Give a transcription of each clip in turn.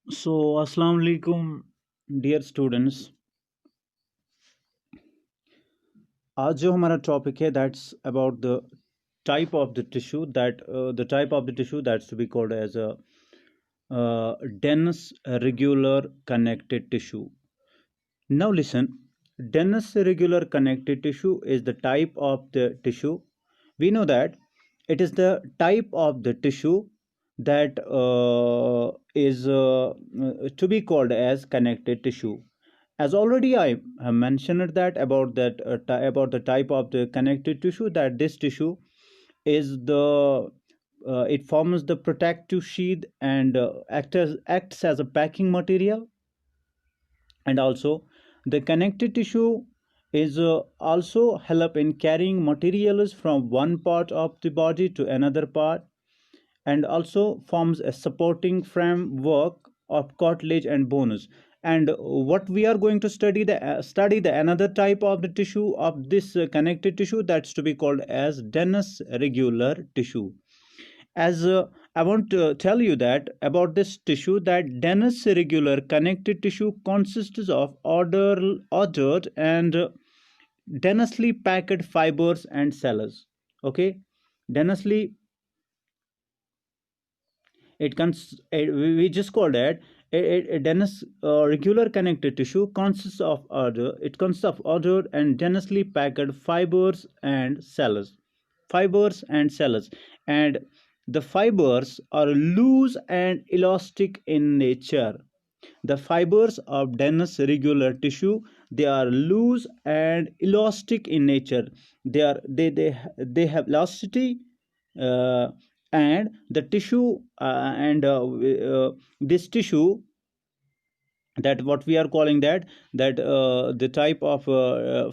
So, Assalamu alaikum, dear students. आज जो हमारा टॉपिक है that's about the type of the tissue that's to be called as a dense regular connected tissue. Now listen, dense regular connected tissue is the type of the tissue. We know that it is the type of the tissue that is to be called as connected tissue. As already I have mentioned that about the type of the connective tissue, that this tissue is the it forms the protective sheath and acts as a packing material. And also the connective tissue is also help in carrying materials from one part of the body to another part, and also forms a supporting framework of cartilage and bones. And what we are going to study the another type of the tissue of this connective tissue, that's to be called as dense regular tissue. As I want to tell you that about this tissue, that dense regular connective tissue consists of ordered and densely packed fibers and cells. Okay, densely we just call that a dense regular connective tissue consists of ordered and densely packed fibers and cells, and the fibers are loose and elastic in nature. The fibers of dense regular tissue, they are loose and elastic in nature. They have elasticity, uh, and the tissue and this tissue, that what we are calling that the type of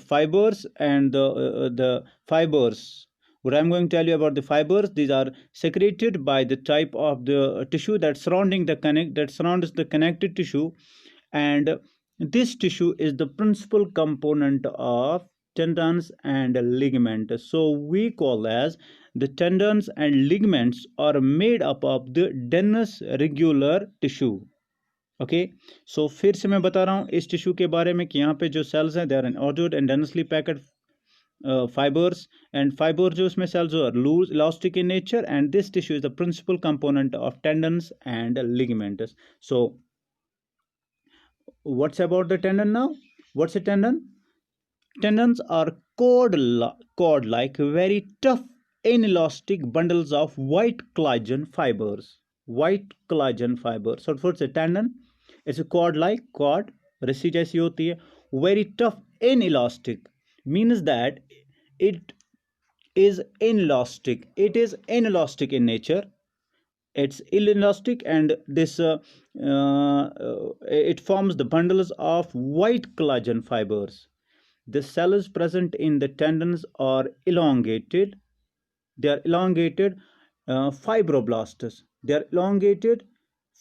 fibers and the fibers, what I'm going to tell you about the fibers, these are secreted by the type of the tissue that surrounds the connected tissue. And this tissue is the principal component of tendons and ligaments. So we call as the tendons and ligaments are made up of the dense regular tissue. Okay, so फिर से मैं बता रहा हूँ इस tissue के बारे में कि यहाँ पे जो सेल्स हैं they are an ordered and densely packed fibers, and fibers जो इसमें cells are loose elastic in nature, and this tissue is the principal component of tendons and ligaments. So what's about the tendon now? What's a tendon? Tendons are cord like very tough inelastic bundles of white collagen fibers. So what's a tendon? It's a cord रस्सी जैसी होती है. Very tough inelastic means that it it is inelastic in nature. It's inelastic, and this it forms the bundles of white collagen fibers. The cells present in the tendons are elongated. They are elongated fibroblasts. They are elongated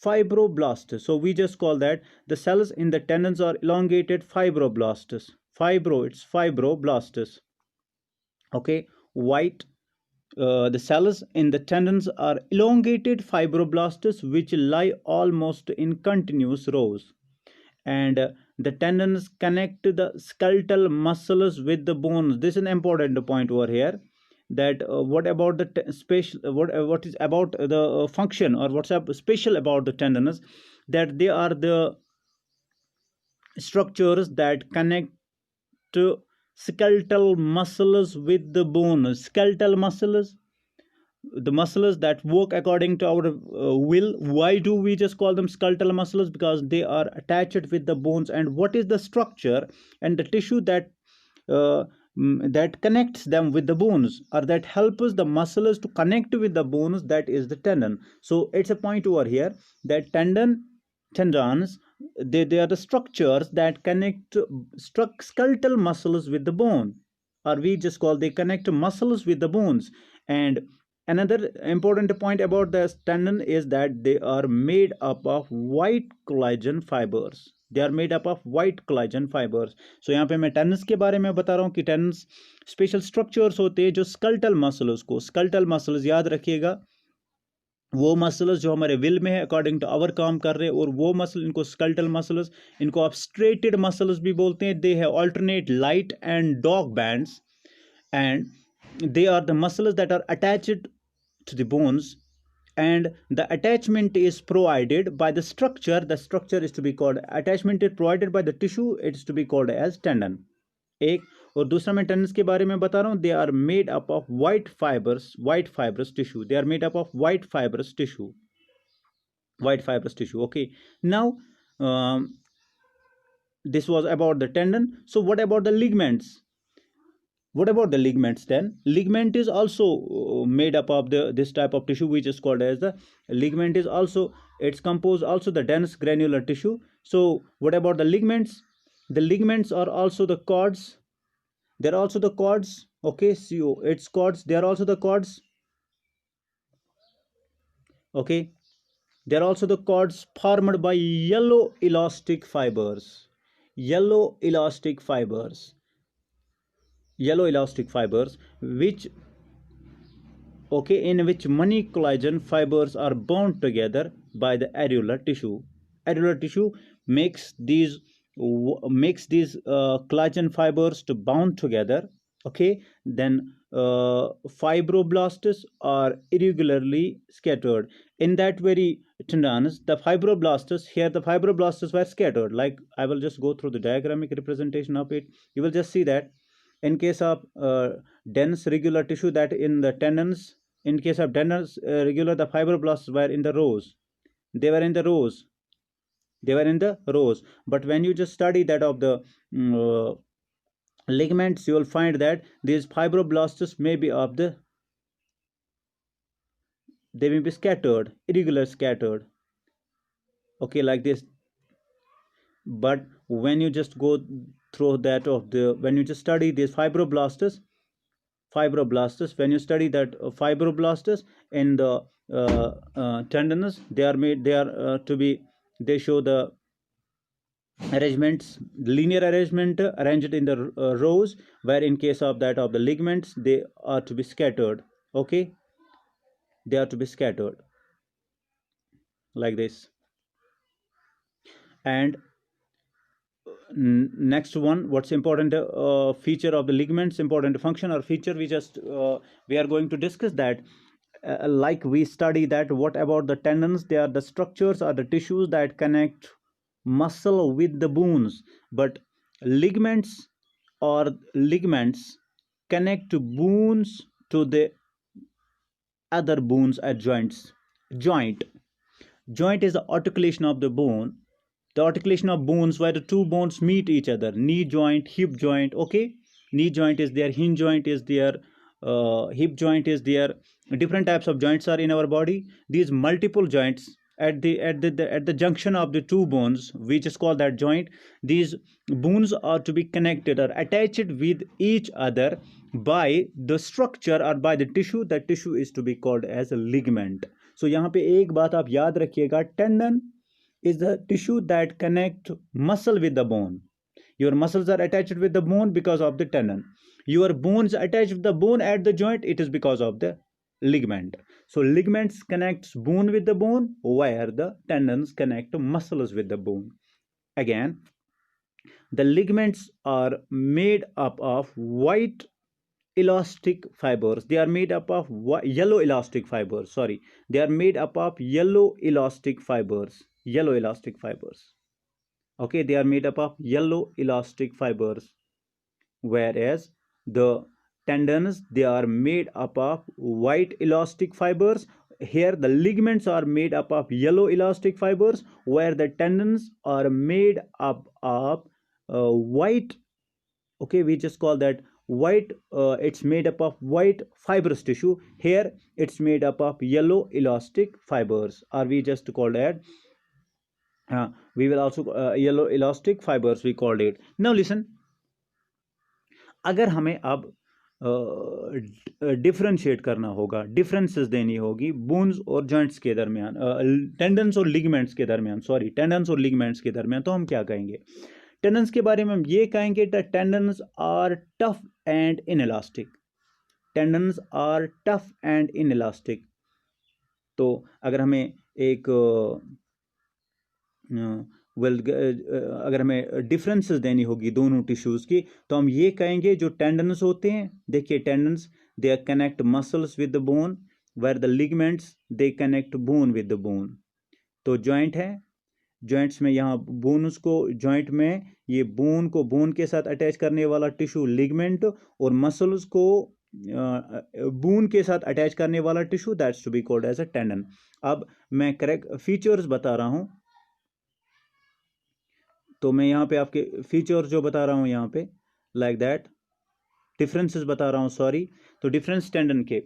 fibroblasts. So we just call that the cells in the tendons are elongated fibroblasts. It's fibroblasts. Okay, white. The cells in the tendons are elongated fibroblasts which lie almost in continuous rows, and the tendons connect the skeletal muscles with the bones. This is an important point over here, that what about the what is about the function, or what's up special about the tendons, that they are the structures that connect skeletal muscles with the bones. Skeletal muscles, the muscles that work according to our will. Why do we just call them skeletal muscles? Because they are attached with the bones. And what is the structure and the tissue uh, that connects them with the bones, or that helps the muscles to connect with the bones? That is the tendon. So it's a point over here that tendons, they are the structures that connect skeletal muscles with the bone, or we just call they connect muscles with the bones. And another important point about the tendon is that they are made up of white collagen fibers. They are made up of white collagen fibers. So यहाँ पे मैं tense के बारे में बता रहा हूँ कि टेंस स्पेशल स्ट्रक्चर्स होते हैं जो स्कल्टल मसल्स को, स्कल्टल मसल्स याद रखिएगा, वो मसल्स जो हमारे विल में है अकॉर्डिंग टू आवर काम कर रहे हैं, और वो मसल, इनको स्कल्टल मसल्स, इनको आप स्ट्रेटेड मसल्स भी बोलते हैं. They have alternate light and dark bands, and they are the muscles that are attached to the bones, and the attachment is provided by the structure is to be called, attachment is provided by the tissue, it is to be called as tendon. एक, और दूसरा मैं tendons के बारे में बता रहा हूँ. They are made up of white fibrous tissue, they are made up of white fibrous tissue. Okay, now this was about the tendon. So what about the ligaments? What about the ligaments then? Ligament is also made up of this type of tissue, which is called as the ligament. Is also, it's composed also the dense granular tissue. So what about the ligaments? The ligaments are also the cords. They're also the cords. Okay, so it's cords. They are also the cords. Okay, they're also the cords formed by yellow elastic fibers. Yellow elastic fibers. Yellow elastic fibers, which, okay, in which many collagen fibers are bound together by the areolar tissue. Areolar tissue makes these collagen fibers to bound together. Okay, then fibroblasts are irregularly scattered in that very tendons. The fibroblasts were scattered. Like, I will just go through the diagrammatic representation of it. You will just see that in case of dense regular tissue, that in the tendons, in case of dense regular, the fibroblasts were in the rows. They were in the rows. But when you just study that of the ligaments, you will find that these fibroblasts may be they may be scattered, irregular scattered. Okay, like this. But when you just go through that of the, when you just study these fibroblasts, when you study that fibroblasts in the tendons, they show the arrangements, linear arrangement, arranged in the rows, where in case of that of the ligaments, they are to be scattered. Okay, they are to be scattered like this. And next one, what's important feature of the ligaments, important function or feature, we are going to discuss that. Like we study that what about the tendons, they are the structures or the tissues that connect muscle with the bones, but ligaments connect bones to the other bones at joints. Joint is the articulation of the bone, the articulation of bones where the two bones meet each other. Knee joint, hip joint. Okay, knee joint is there, hinge joint is there, hip joint is there. Different types of joints are in our body. These multiple joints at the junction of the two bones, we just call that joint. These bones are to be connected or attached with each other by the structure or by the tissue. That tissue is to be called as a ligament. So यहाँ पे एक बात आप याद रखिएगा, tendon is the tissue that connect muscle with the bone. Your muscles are attached with the bone because of the tendon. Your bones attached with the bone at the joint, it is because of the ligament. So ligaments connects bone with the bone, where the tendons connect muscles with the bone. Again, the ligaments are made up of white elastic fibers. They are made up of yellow elastic fibers. Sorry, they are made up of yellow elastic fibers. Okay, they are made up of yellow elastic fibers, whereas the tendons, they are made up of white elastic fibers. Here the ligaments are made up of yellow elastic fibers, where the tendons are made up of white. Okay, we just call that white. It's made up of white fibrous tissue. Here it's made up of yellow elastic fibers, or we just call that we will also yellow elastic fibers we called it. Now listen, अगर हमें अब differentiate करना होगा, differences देनी होगी bones और joints के दरमियान, टेंडन्स और लिगमेंट्स के दरमियान, टेंडन्स और लिगमेंट्स के दरमियान, तो हम क्या कहेंगे? टेंडन्स के बारे में हम ये कहेंगे the tendons are tough and inelastic. Tendons are tough and inelastic. तो अगर हमें एक अगर हमें डिफरेंसेस देनी होगी दोनों टिश्यूज की, तो हम ये कहेंगे जो टेंडन्स होते हैं, देखिए tendons they connect muscles with the bone, where the ligaments they connect bone with the bone. तो जॉइंट है, जॉइंट्स में यहाँ बोन्स को, जॉइंट में ये बोन को बोन के साथ अटैच करने वाला टिश्यू लिगमेंट, और मसल्स को बोन के साथ अटैच करने वाला tissue, that's to be called as a tendon. अब मैं करेक्ट फीचर्स बता रहा हूं, तो मैं यहाँ पे आपके फीचर्स जो बता रहा हूँ यहाँ पे लाइक दैट, डिफरेंसेस बता रहा हूँ, सॉरी। तो डिफरेंस टेंडन के,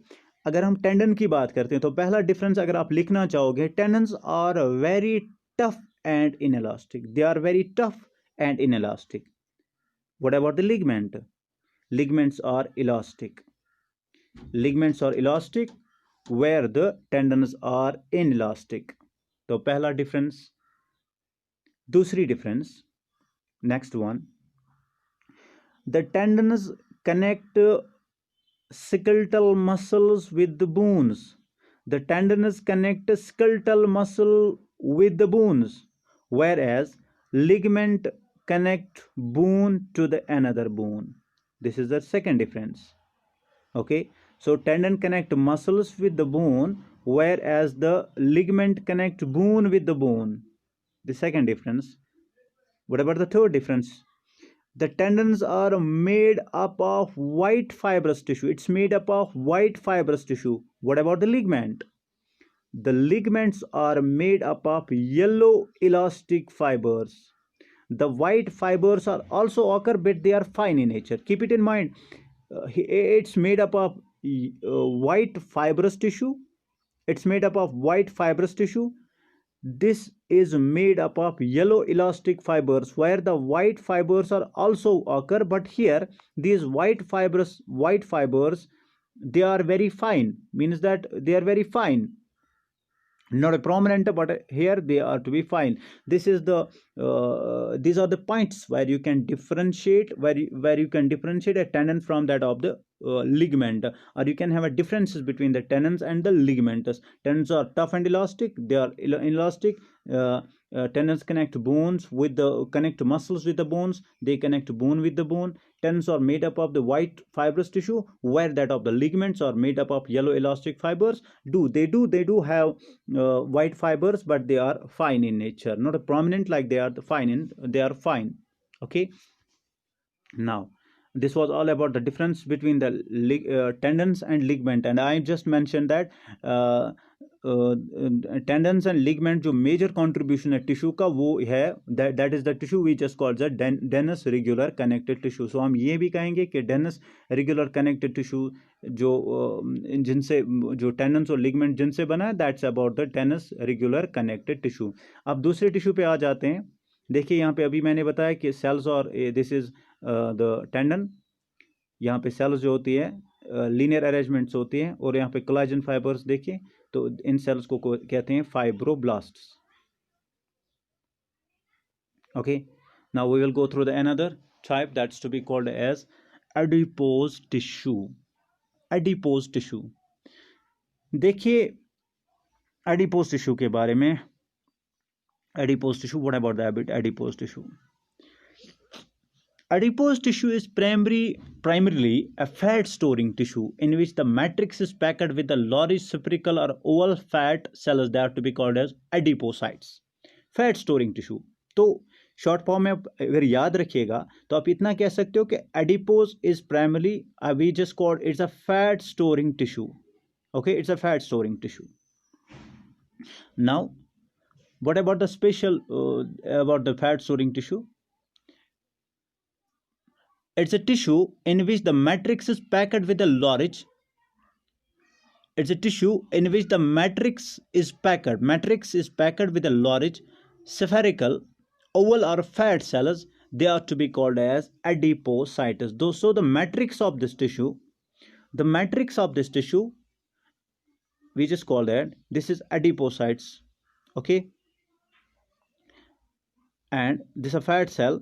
अगर हम टेंडन की बात करते हैं तो पहला डिफरेंस अगर आप लिखना चाहोगे, tendons are very tough and inelastic, they are very tough and inelastic. What about the ligament? Ligaments are elastic, ligaments are elastic where the tendons are inelastic। तो पहला डिफरेंस। दूसरी difference, next one, the tendons connect skeletal muscles with the bones, the tendons connect skeletal muscle with the bones, whereas ligament connect bone to the another bone। This is the second difference। Okay, so tendon connect muscles with the bone, whereas the ligament connect bone with the bone, the second difference। What about the third difference? The tendons are made up of white fibrous tissue, it's made up of white fibrous tissue। What about the ligament? The ligaments are made up of yellow elastic fibers। The white fibers are also occur, but they are fine in nature, keep it in mind। It's made up of white fibrous tissue, it's made up of white fibrous tissue, this is made up of yellow elastic fibers, where the white fibers are also occur, but here these white fibers, they are very fine, means that they are very fine, not a prominent, but here they are to be fine। This is the these are the points where you can differentiate, where you can differentiate a tendon from that of the ligament, or you can have a differences between the tendons and the ligaments। Tendons are tough and elastic, they are elastic, tendons connect bones with the connect muscles with the bones, they connect bone with the bone। Tendons are made up of the white fibrous tissue, where that of the ligaments are made up of yellow elastic fibers। They do have white fibers, but they are fine in nature, not a prominent, like they are fine in, they are fine। Okay, now this was all about the difference between the tendons and ligament, and I just mentioned that tendons and ligament जो major contribution है tissue का, वो है that is the tissue we just called the dense regular connected tissue. So हम ये भी कहेंगे कि डेनस रेगुलर कनेक्टेड टिश्यू जो जिनसे जो टेंडन्स और लिगमेंट जिनसे बना है, that's about the dense regular connected tissue. अब दूसरे टिश्यू पे आ जाते हैं। देखिए यहाँ पे अभी मैंने बताया कि सेल्स और दिस इज द टेंडन, यहाँ पे सेल्स जो होती है लीनियर अरेंजमेंट्स होती हैं, और यहाँ पे कोलाजन फाइबर्स देखिए, तो इन सेल्स को कहते हैं fibroblasts. Okay, now we will go through the another type, that's to be called as adipose tissue. Adipose tissue, देखिए एडिपोज टिश्यू के बारे में। Adipose tissue, what about the adipose tissue? Adipose tissue is primarily a fat storing tissue in which the matrix is packed with the large spherical or oval fat cells that are to be called as adipocytes। Fat storing tissue, तो short form में अगर याद रखिएगा तो आप इतना कह सकते हो कि adipose is primarily we just called it's a fat storing tissue. Okay, it's a fat storing tissue. Now what about the special about the fat storing tissue? It's a tissue in which the matrix is packed with a large. It's a tissue in which the matrix is packed with a large spherical, oval or fat cells. They are to be called as adipocytes. So the matrix of this tissue, we just call that this is adipocytes. Okay, and this is a fat cell.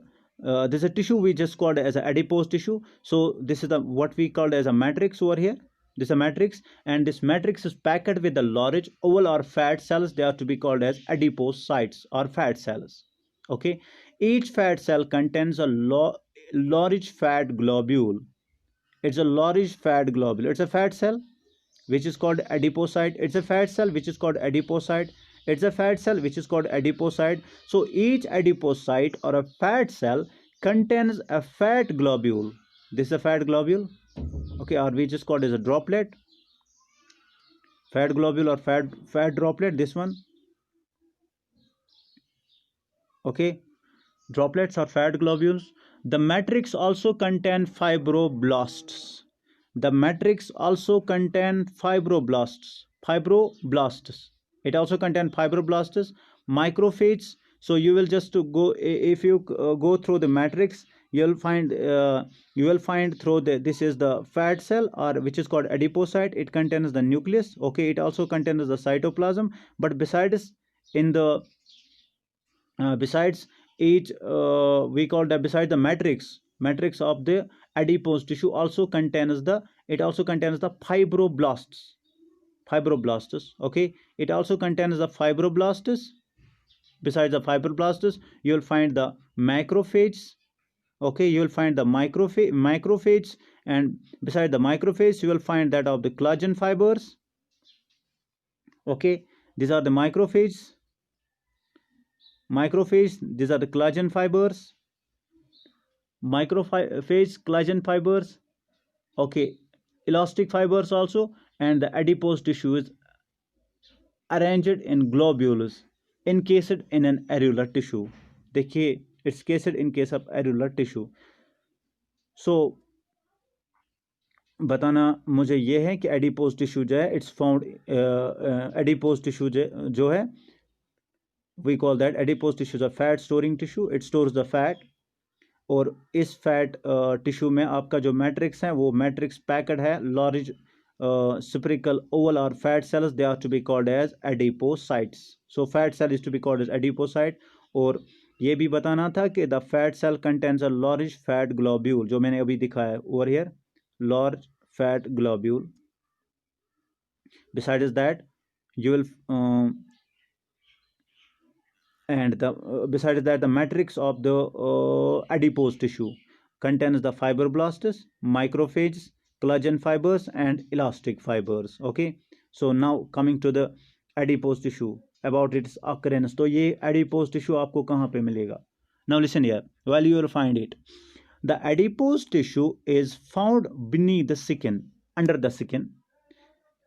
This is a tissue we just called as an adipose tissue. So this is the what we called as a matrix over here. This is a matrix, and this matrix is packed with the large oval or fat cells. They are to be called as adipocytes or fat cells. Okay, each fat cell contains a large fat globule. It's a large fat globule. It's a fat cell which is called adipocyte. It's a fat cell which is called adipocyte. It's a fat cell which is called adipocyte. So each adipocyte or a fat cell contains a fat globule. This is a fat globule, okay, or which is called as a droplet. Fat globule or fat droplet, this one, okay, droplets or fat globules. The matrix also contain fibroblasts. The matrix also contain fibroblasts. It also contain fibroblasts, macrophages. So you will just to go, if you go through the matrix, you will find through this is the fat cell, or which is called adipocyte. It contains the nucleus, okay. It also contains the cytoplasm, but besides in the besides each we call that besides the matrix of the adipose tissue also contains the fibroblasts, okay. It also contains the fibroblasts. Besides the fibroblasts, you will find the macrophages, okay. You will find the macrophages, and beside the macrophages you will find that of the collagen fibers, okay. These are the macrophages. These are the collagen fibers. Macrophage collagen fibers, okay. Elastic fibers also, and the adipose tissue is arranged in globules encased in an areolar tissue. देखिए, it's cased in case of areolar tissue. So बताना मुझे ये है कि adipose tissue जो है it's found adipose tissue जो है we call that adipose tissue a fat storing tissue. It stores the fat. और इस फैट टिश्यू में आपका जो मैट्रिक्स है वो मैट्रिक्स पैक्ड है large spherical oval or fat cells. They are to be called as adipocytes. So fat cell is to be called as adipocyte. और ये भी बताना था कि the fat cell contains a large fat globule, जो मैंने अभी दिखाया over here, large fat globule. Besides that, you will besides that, the matrix of the adipose tissue contains the fibroblasts, macrophages, collagen fibers, and elastic fibers. Okay, so now coming to the adipose tissue, about its occurrence. तो ये adipose tissue आपको कहाँ पे मिलेगा? Now listen here, while you will find it. The adipose tissue is found beneath the skin, under the skin,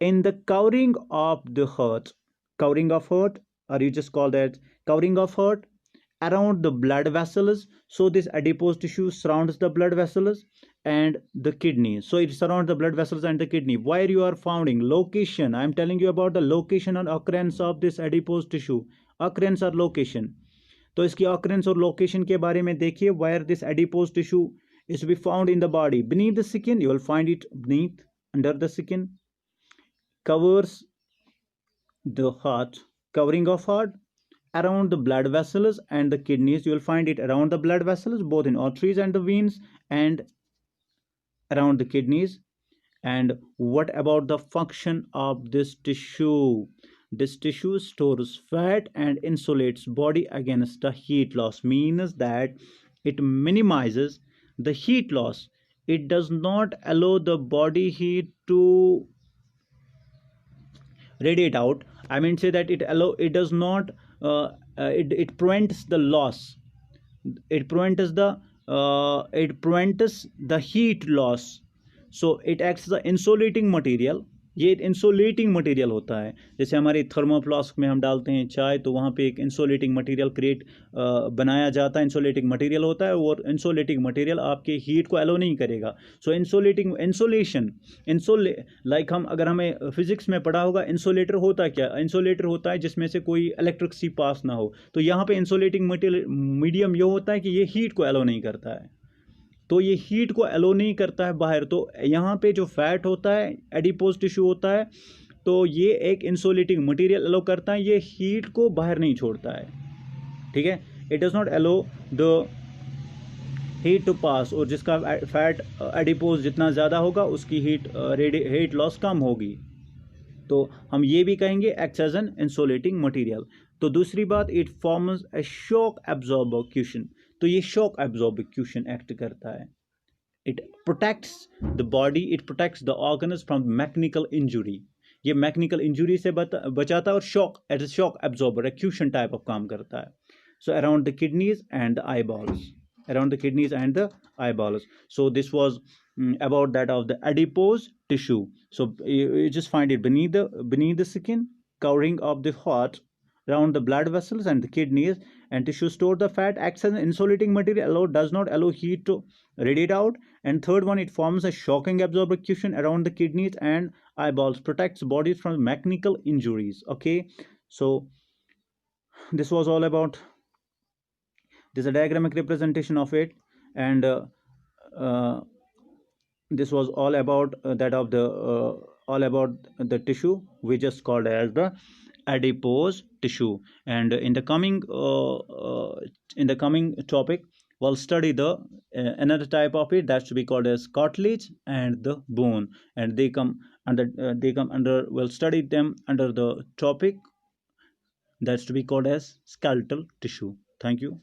in the covering of the heart. Covering of heart, or you just call that covering of heart, around the blood vessels. So this adipose tissue surrounds the blood vessels and the kidney. So it surrounds the blood vessels and the kidney. Where you are finding location, I am telling you about the location and occurrence of this adipose tissue. Occurrence or location. तो इसकी occurrence और location के बारे में देखिए. Where this adipose tissue is to be found in the body. Beneath the skin, you will find it beneath, under the skin. Covers the heart, covering of heart, around the blood vessels and the kidneys. You will find it around the blood vessels, both in arteries and the veins, and around the kidneys. And what about the function of this tissue? This tissue stores fat and insulates body against the heat loss, means that it minimizes the heat loss. It does not allow the body heat to radiate out. I mean say that it does not it prevents the loss. It prevents the heat loss. So it acts as the insulating material. ये insulating material होता है. जैसे हमारे थर्मोफ्लास्क में हम डालते हैं चाय, तो वहाँ पे एक इंसुलेटिंग मटेरियल बनाया जाता है. इंसुलेटिंग मटेरियल होता है, और इंसुलेटिंग मटेरियल आपके हीट को अलो नहीं करेगा. सो इंसुलेशन लाइक अगर हमें फिजिक्स में पढ़ा होगा, इंसुलेटर होता क्या? इंसुलेटर होता है जिसमें से कोई इलेक्ट्रिसिटी पास ना हो. तो यहाँ पे इंसुलेटिंग मीडियम ये होता है कि ये हीट को अलो नहीं करता है. तो ये हीट को अलो नहीं करता है बाहर. तो यहाँ पे जो फैट होता है, एडिपोज टिश्यू होता है, तो ये एक इंसुलेटिंग मटेरियल अलो करता है. ये हीट को बाहर नहीं छोड़ता है. ठीक है, it does not allow the heat to pass, और जिसका फैट एडिपोज जितना ज़्यादा होगा उसकी हीट लॉस कम होगी, तो हम ये भी कहेंगे acts as an insulating material. तो दूसरी बात, it forms a shock absorber cushion, तो ये शॉक एब्जॉर्बर क्वेश्चन एक्ट करता है। It protects the body, it protects the organs from mechanical injury, ये मैकेनिकल इंजुरी से बचाता है, और shock as a shock absorber a cushion type of काम करता है। So around the kidneys and the eyeballs, around the kidneys and the eyeballs. So this was about that of the adipose tissue. So you just find it beneath the skin, covering of the heart, around the blood vessels and the kidneys, and tissue store the fat, acts as an insulating material, does not allow heat to radiate out. And third one, it forms a shocking absorber cushion around the kidneys and eyeballs, protects bodies from mechanical injuries. Okay, so this was all about, this is a diagrammatic representation of it, and uh, this was all about that of the all about the tissue we just called as the adipose tissue. And in the coming topic we'll study the another type of it that's to be called as cartilage and the bone, and they come under, we'll study them under the topic that's to be called as skeletal tissue. Thank you.